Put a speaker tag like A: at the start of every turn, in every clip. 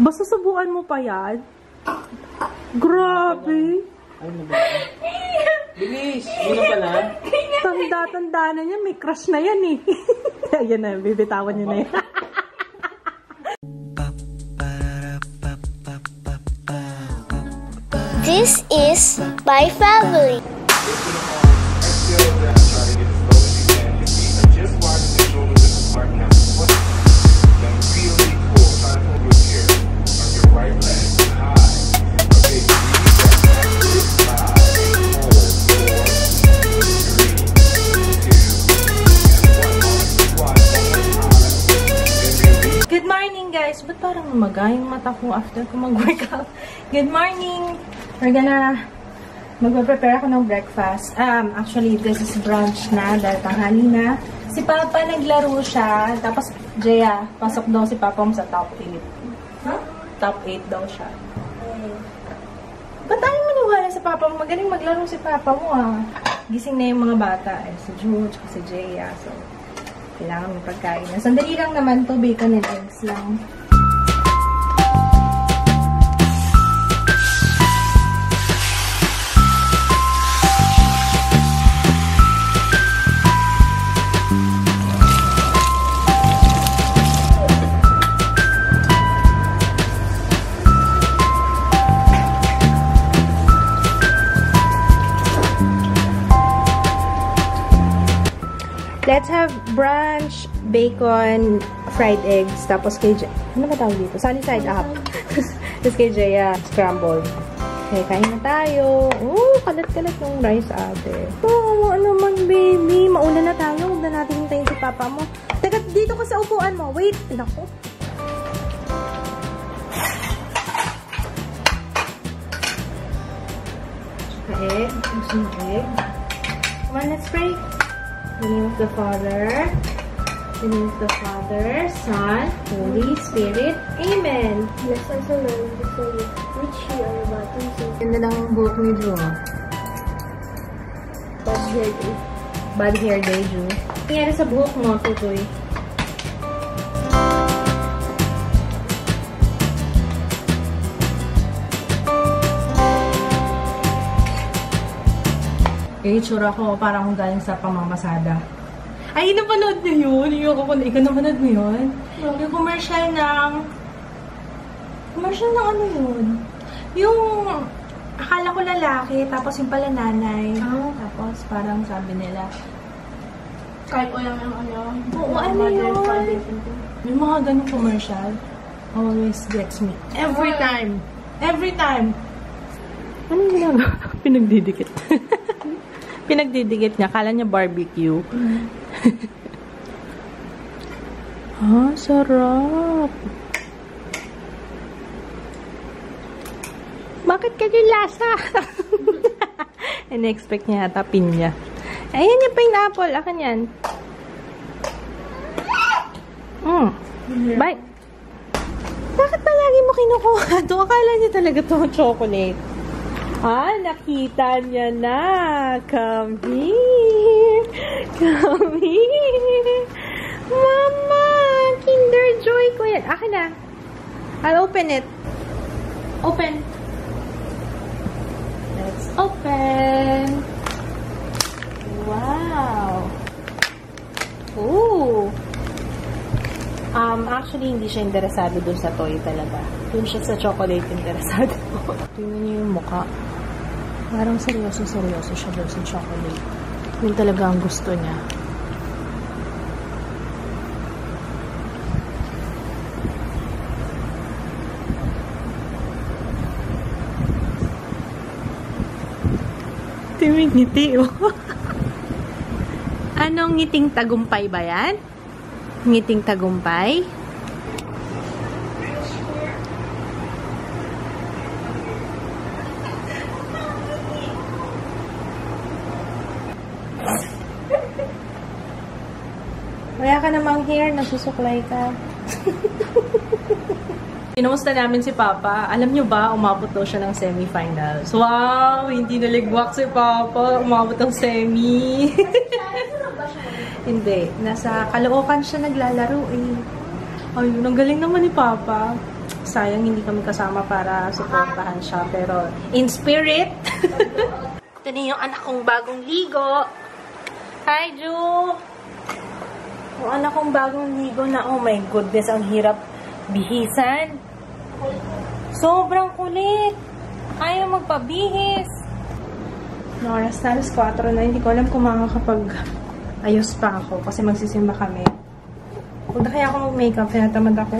A: Basta subukan mo pa yan. Grabe.
B: Ay, naman. Bilis! Muna pala.
A: Tanda-tanda na niya. May crush na yan eh. Ayan na, bibitawan niya na yan.
C: This is my family.
A: Good morning, guys. Ba't parang umaga yung mata ko after ko mag-workout? Good morning! We're gonna magpa-prepare ako ng breakfast. Actually, this is brunch na dahil tanghali na. Si Papa naglaro siya. Tapos, Jaya, pasok daw si Papa mo sa top 8. Huh? Top 8 daw siya. Ba't tayo maniwala sa Papa mo? Magaling maglaro si Papa mo, ah. Gising na yung mga bata. Si Jude, si Jaya. So, kailangan may pagkain. Sandali lang naman to, bacon and eggs lang. Let's have brunch, bacon, fried eggs, tapos kay Jaya, ano ba tawag dito? Sunny side up. Tapos kay Jaya, scrambled. Okay, kain na tayo. Kalat-kalat yung rice ate. Ano naman, baby? Mauna na tayo. Huwag na natin hintayin si Papa mo. Teka, dito ka sa upuan mo. Wait. Naku. Tsaka egg. Gusto mo egg? Come on, let's pray. In the name of the Father, in the name of the Father, Son, Holy Spirit. Amen.
C: Bless us, O Lord, the Savior, which you are about to receive.
A: Ganda lang ang buhok ni Drew.
C: Bad hair day.
A: Bad hair day, Drew. Nangyari sa buhok mo, Tutoy. Yung itsura ko, parang galing sa pamamasada. Ay, napanood niyo yun? Ikaw napanood mo yun? Yung commercial ng... Commercial ng ano yun? Yung... Akala ko lalaki, tapos yung pala nanay. Tapos parang sabi nila...
C: Kahit o lang yung ano.
A: Oo, ano yun? Yung mga ganong commercial, always gets me. Every time! Every time! Ano yung ginagawa? Pinagdidikit. Pinagdidikit niya. Kala niya barbecue. Sarap. Bakit ganyan lasa? In-expect niya yata pinya. Ayan yung pineapple. Akin yan. Bye. Bakit pa lagi mo kinukuha ito? Akala niya talaga ito chocolate. Nakita niya na. Come here. Come here. Mama, Kinder Joy ko yan. Akin na. I'll open it. Open. Let's open. Wow. Ooh. Actually, hindi siya interesado dun sa toy talaga. Dun siya sa chocolate interesado. Tingnan niyo yung mukha. Parang seryoso siya dun sa chocolate. Yun talaga ang gusto niya. Timing ngiti, oh. Anong ngiting tagumpay ba yan? Ngiting tagumpay? Wala ka namang hair, nagsusuklay ka. Kinumusta namin si Papa. Alam nyo ba, umabot daw siya ng semi-finals. Wow! Hindi naligwak si Papa. Umabot ng semi. Hindi. Nasa Caloocan siya naglalaro eh. Ayun, ang galing naman ni Papa. sayang hindi kami kasama para suportahan siya. Pero, in spirit, ito na yung anak kong bagong ligo. Hi, Ju! Yung anak kong bagong ligo na, oh my goodness, ang hirap bihisan. Sobrang kulit. Ayaw magpabihis. No, oras na, alas 4 na. Hindi ko alam kung makakapag-ayos pa ako kasi magsisimba kami. Huwag na kaya ako mag-makeup. Tinatamad ako.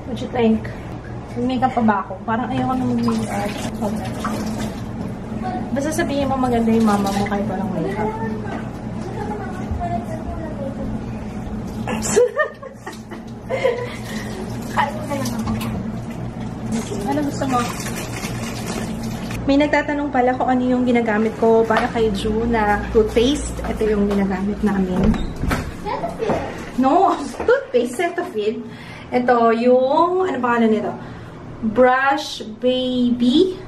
A: What you think? Mag-makeup pa ba ako? Parang ayaw ko na mag-makeup. Basta sabihin mo maganda yung mama mo kahit walang makeup. Ano gusto mo? May nagtatanong pala kung ano yung ginagamit ko para kay Ju na toothpaste. Ito yung ginagamit namin. No, toothpaste, Cetaphil. Ito yung, ano pangalan nito? Brush Baby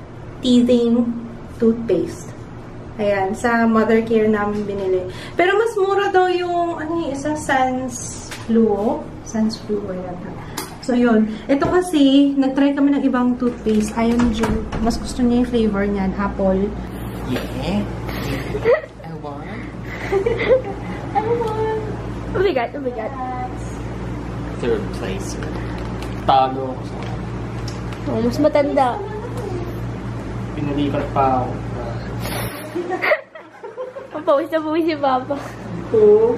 A: Teething Toothpaste. Ayan, sa Mother Care namin binili. Pero mas mura daw yung, ano yung isa, Sans Fluo. Sans Fluo, yata. So, yun. Ito kasi, nag-try kami ng ibang toothpaste. Ayaw ni Ju. Mas gusto niya yung flavor niyan. Apple.
B: Yeah. I want.
C: I want. Oh my God, oh my God.
B: Third place. Talo ako sa...
C: Oh, mas matanda.
B: Pinalikat pa ako.
C: Ang pawis na pawis si Papa.
B: Oo.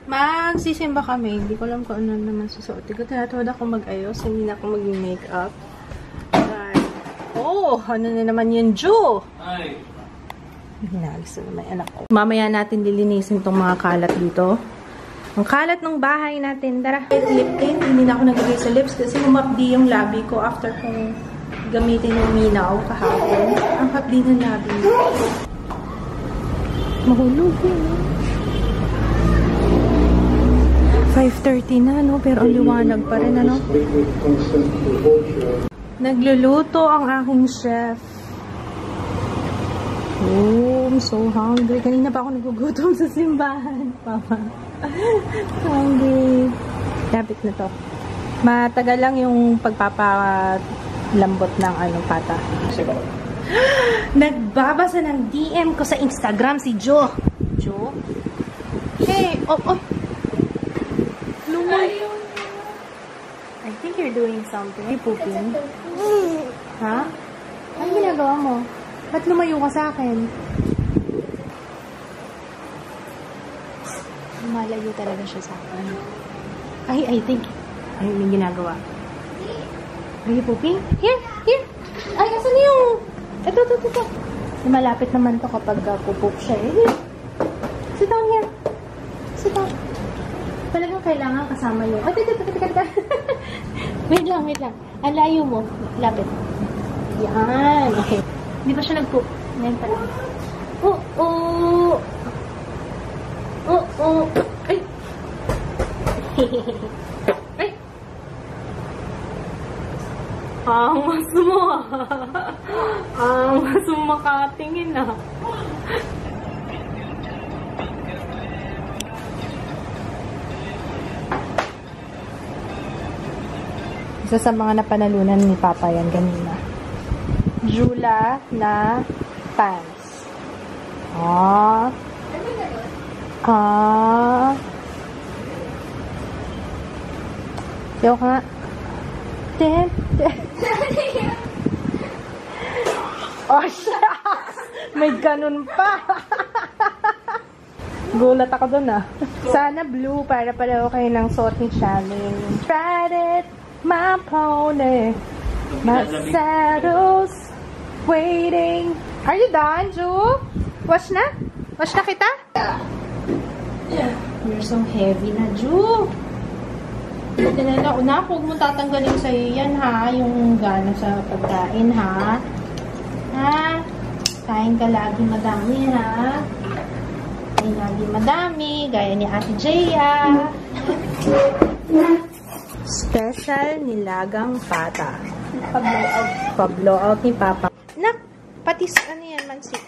A: Magsisimba kami. Hindi ko alam kung ano naman susuot. Ko tinatawad ako mag-ayos. Hindi na ako mag-makeup. Oh, ano na naman yun, Ju?
B: Ay.
A: Hinagis na naman anak ko. Mamaya natin lilinisin tong mga kalat dito. Ang kalat ng bahay natin. Tara. Lip tint. Hindi na ako naglagay sa lips kasi humapdi yung labi ko after kong gamitin yung minaw kahapon. Ang hapdi ng labi. Mahulog yun. 5:30 na, no? Pero ang liwanag pa rin, ano? Nagluluto ang aking chef. Oh, I'm so hungry. Kanina pa ako nagugutom sa simbahan, Papa. Hungry. Lapit na to. Matagal lang yung pagpapalambot ng pata. Nagbabasa ng DM ko sa Instagram si Jo. Jo? Hey, oh. I think you're doing something. Are you pooping? Ha? Ano ginagawa mo? Ba't lumayo ka sa akin? Lumalayo talaga siya sa akin. I think. Ay, may ginagawa. Are you pooping? Here! Ay, asan yung... Ito. Malapit naman to kapag pupoop siya. Here. Sit down here. Sit down. Talagang kailangan kasama yung... Ay, teka. Wait lang. Ang layo mo. Lapit. Yan. Okay. Hindi pa siya nag-poop. Ngayon pa lang. Ay! Ay! Ang mas mo Ang mas makatingin Isa sa mga napanalunan ni Papa yan ganina. Jula na pants. Yo nga. Oh, shucks! May ganun pa. Gulat ako dun Sana blue para pala kayo ng suot ni Channing. Tried it, my pony. My saddle's waiting. Are you done, Ju? Wash na? Wash na kita? Yeah. You're so heavy na, Ju. Una, huwag mo tatanggalin sa'yo yan, ha? Yung gana sa pagkain, ha? Ha? Kain ka lagi madami, ha? Kain lagi madami. Gaya ni Ate Jaya. Special nilagang pata. Pa-blow out ni Papa. Nak, patis, ano yan, mansik.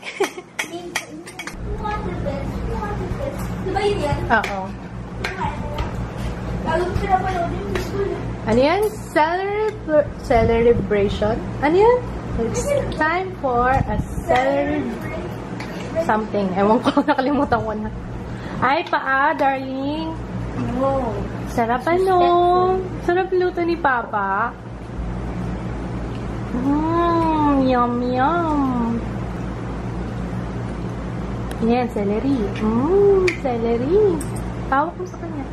C: Diba yun yan?
A: Oo.
C: Alam ko pinapanood yung school.
A: Ano yan? Celebration? Ano yan? It's time for a something. Ewan ko, nakalimutan ko na. Ay, paa, darling.
C: No.
A: Sarap ano? Sarap luto ni Papa. Yum, yum. Yan, celery. Celery. Tawag mo sa kanya.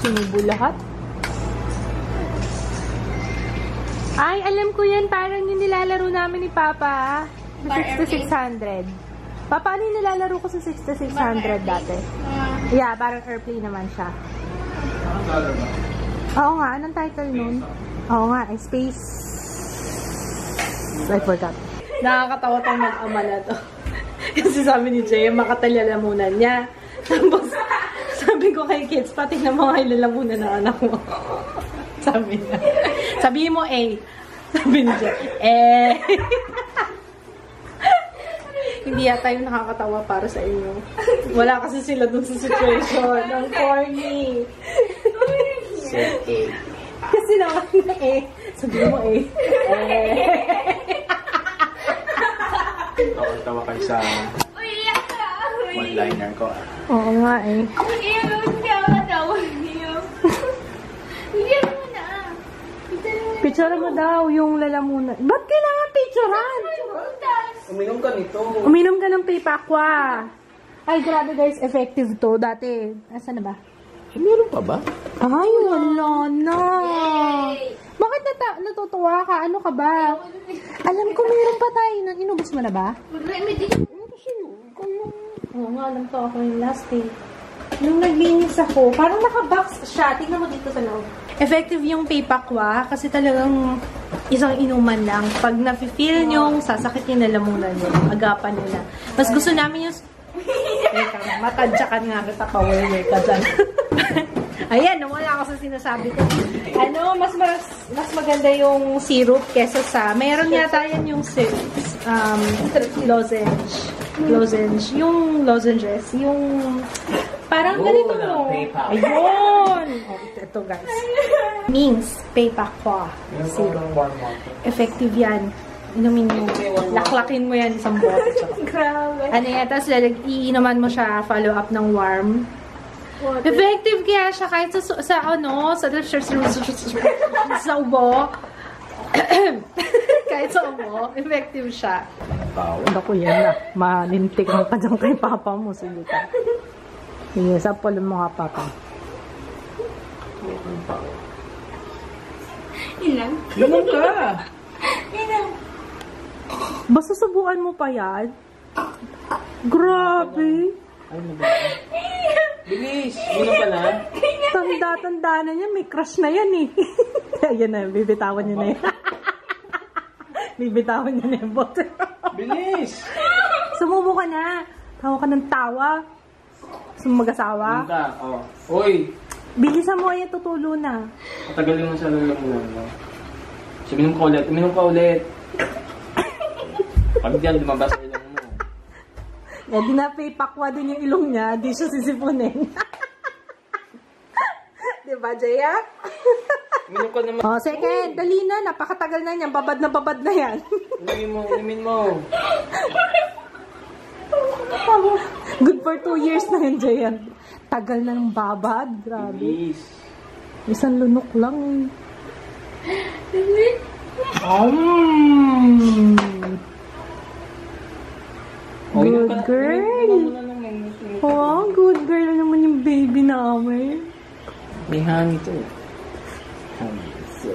A: Sinubo lahat. Ay, alam ko yan. Parang yung nilalaro namin ni Papa. Sa 6600. Papa, ano yung nilalaro ko sa 6600 dati? Yeah, parang airplane naman siya. Oo nga, anong title nun? Oo nga, Space... I forgot. Nakakatawa tong mag-ama na to. Kasi sabi ni Jay, makatalalamunan niya. Tapos, sabi ko kay kids, pati na mga ilalamunan ng anak mo. Sabi niya. Sabihin mo A. Sabi ni Jay, Hindi yata yung nakakatawa para sa inyo. Wala kasi sila dun sa situation. Ang corny. Kasi naman na sabihin mo
B: Tawa kayo sa one-liner ko.
A: Oo nga Picture mo daw yung lalamunan. Ba't kailangan picturean?
B: Uminom ka nito.
A: Uminom ka ng Pipaqua. Ay, grabe guys, effective to. Dati, asa na ba?
B: Meron pa ba?
A: Ay, wala na. Bakit natutuwa ka? Ano ka ba? Alam ko meron pa tayo. Inubos mo na ba? Oo nga, alam ko ako yung last day. Nung naglinis ako, parang naka-box siya. Tingnan mo dito sa loob. Effective yung Pipaqua kasi talagang isang inuman lang. Pag nafe-feel nyo, sasakit yung lalamunan nyo. Agapan nyo na. Mas gusto namin yung... Matadyakan nga kita pa. Wala ka dyan. Ayan, nawala ako sa sinasabi ko. Ano, mas maganda yung syrup kesa sa... Meron yata yan yung lozenge. Yung lozenges. Yung... Parang ganito mo. Ayun! Ito guys. Mings Pipaqua syrup. Effective yan. Inumin mo. Laklakin mo yan isang bote.
C: Grabe.
A: Ano yan? Tapos iinuman mo siya follow up ng warm. Effective kaya siya kahit sa ubo. Kahit sa ubo, effective siya. Ako yan na. Malintik mo pa dyan kay Papa mo. Sige ka. Sige, sapulun mo nga Papa.
C: Ilan?
B: Ganun ka!
C: Ilan?
A: Basta subukan mo pa yan. Grabe.
B: Ay, bilis! Uminom ka na?
A: Tanda-tanda na niya. May crush na yan eh. Ayan na, bibitawan niya na yan. Bibitawan niya na yung bote.
B: Bilis!
A: Sumubo ka na. Tawa ka ng tawa. Mag-asawa.
B: Uminom ka, Uy!
A: Bilisan mo ay tutulo na.
B: Matagalin mo sa lalamunan mo. So, uminom ka ulit. Pag diyan, lumabas sa ilong mo.
A: Eh, di na Pipaqua din yung ilong niya. Di siya sisipunin. Diba, Jaya?
B: Uminom ka naman.
A: Second. Dali na. Napakatagal na niyan. Babad na yan.
B: Inumin mo.
A: Good for 2 years na yun, Jaya. Tagal na ng babad. Grabe.
B: Bilis.
A: Isang lunok lang. Good girl. Oh, good girl naman yung baby namin.
B: May hangin ito. Hangin. So,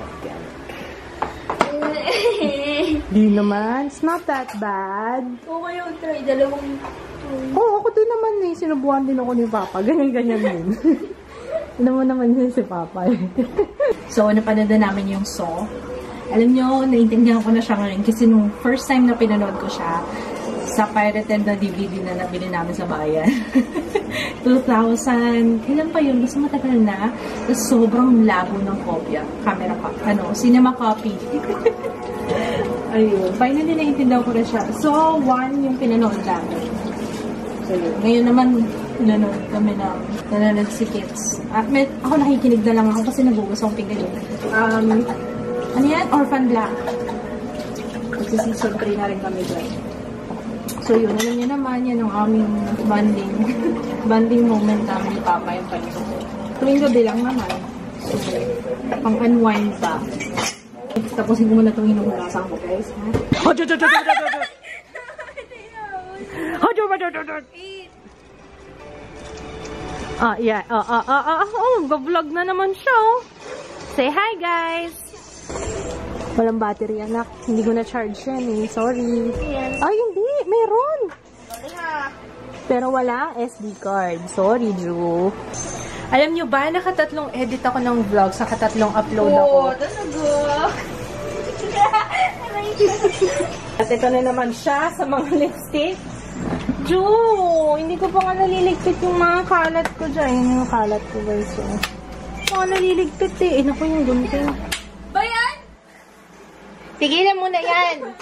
B: organic.
A: Di naman. It's not that bad.
C: Okay, yung try. Dalawang
A: Ako din naman eh. Sinubuhan din ako ni Papa. Ganyan-ganyan din. Naman yun si Papa eh. So, napanood na namin yung Saw. Alam nyo, naintindihan ko na siya ngayon kasi nung first time na pinanood ko siya sa pirated na DVD na nabili namin sa bayan. 2000, ilan pa yun? Basta matagal na. Tapos sobrang labo ng kopya. Cinema copy. Ayun. Finally, naintindihan ko na siya. So, 1 yung pinanood namin. So, yun. Ngayon naman, Nanonood kami na nanonood si Kits. Ako nakikinig na lang ako kasi nagugas akong pinggan yun. Ano yan? Orphan Black. Magsisisig 3 na rin kami dyan. So yun, alam niyo naman, yan ang aming bonding. Bonding moment namin ni Papa yung panito. Tuwing gabi lang naman. So, pang-unwind pa. Tapusin ko muna itong hinuhugasan ko, guys. Yeah. Vlog na naman siya. Say hi, guys. Walang battery, anak. Hindi ko na-charge yan eh. Sorry. Ay, hindi. Meron. Pero wala SD card. Sorry, Drew. Alam nyo ba, nakatatlong edit ako ng vlog, sa katatlong upload ako. At ito na naman siya sa mga lipstick. Drew, hindi ko pa nga naliligpit yung mga kalat ko dyan. Yung mga kalat ko, guys. So, mga naliligpit eh. Naku yung gunting.
C: Bayan!
A: Tigilan mo na yan.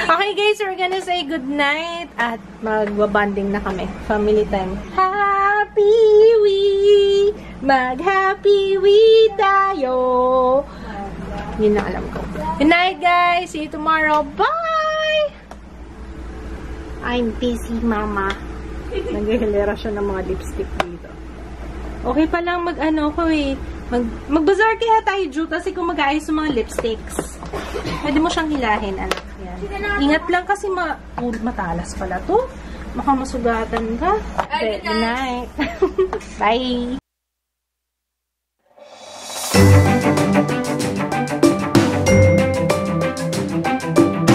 A: Okay guys, we're gonna say good night at magbabanding na kami. Family time. Happy Wee! Mag-Happy Wee tayo! Yun na alam ko. Good night guys! See you tomorrow. Bye! I'm busy, mama. Naghihilera siya ng mga lipstick dito. Okay pa lang mag-ano ko eh. Mag-bazaar kaya tayo, Drew, kasi kung mag-aayos yung mga lipsticks. Pwede mo siyang hilahin, anak. Yan. Ingat lang kasi matalas pala to. Baka masugatan ka. Okay, good night. Bye!